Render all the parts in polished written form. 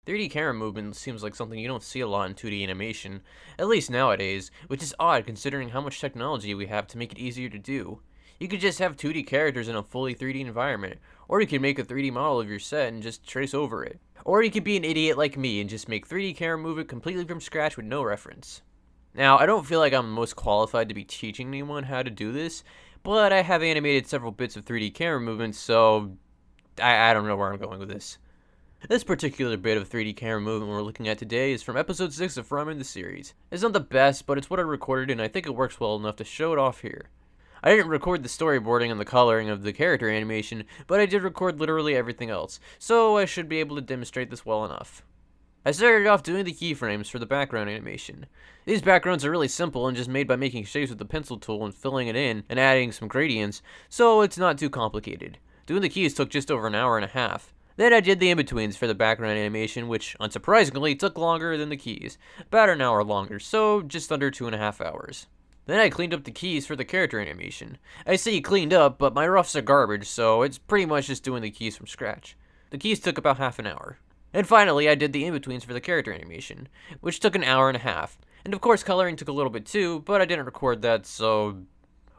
3D camera movement seems like something you don't see a lot in 2D animation, at least nowadays, which is odd considering how much technology we have to make it easier to do. You could just have 2D characters in a fully 3D environment, or you could make a 3D model of your set and just trace over it. Or you could be an idiot like me and just make 3D camera movement completely from scratch with no reference. Now, I don't feel like I'm most qualified to be teaching anyone how to do this, but I have animated several bits of 3D camera movements, so I don't know where I'm going with this. This particular bit of 3D camera movement we're looking at today is from episode 6 of From in the series. It's not the best, but it's what I recorded and I think it works well enough to show it off here. I didn't record the storyboarding and the coloring of the character animation, but I did record literally everything else, so I should be able to demonstrate this well enough. I started off doing the keyframes for the background animation. These backgrounds are really simple and just made by making shapes with the pencil tool and filling it in and adding some gradients, so it's not too complicated. Doing the keys took just over an hour and a half. Then I did the in-betweens for the background animation, which, unsurprisingly, took longer than the keys. About an hour longer, so just under 2.5 hours. Then I cleaned up the keys for the character animation. I say cleaned up, but my roughs are garbage, so it's pretty much just doing the keys from scratch. The keys took about half an hour. And finally, I did the in-betweens for the character animation, which took an hour and a half. And of course, coloring took a little bit too, but I didn't record that, so...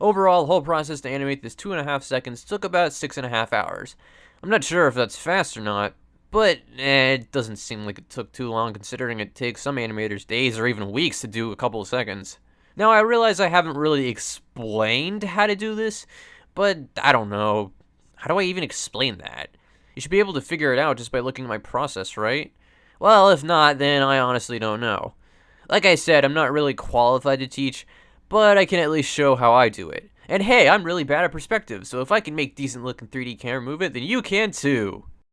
Overall, the whole process to animate this 2.5 seconds took about 6.5 hours. I'm not sure if that's fast or not, but it doesn't seem like it took too long considering it takes some animators days or even weeks to do a couple of seconds. Now, I realize I haven't really explained how to do this, but I don't know. How do I even explain that? You should be able to figure it out just by looking at my process, right? Well, if not, then I honestly don't know. Like I said, I'm not really qualified to teach, but I can at least show how I do it. And hey, I'm really bad at perspective, so if I can make decent looking 3D camera movement, then you can too.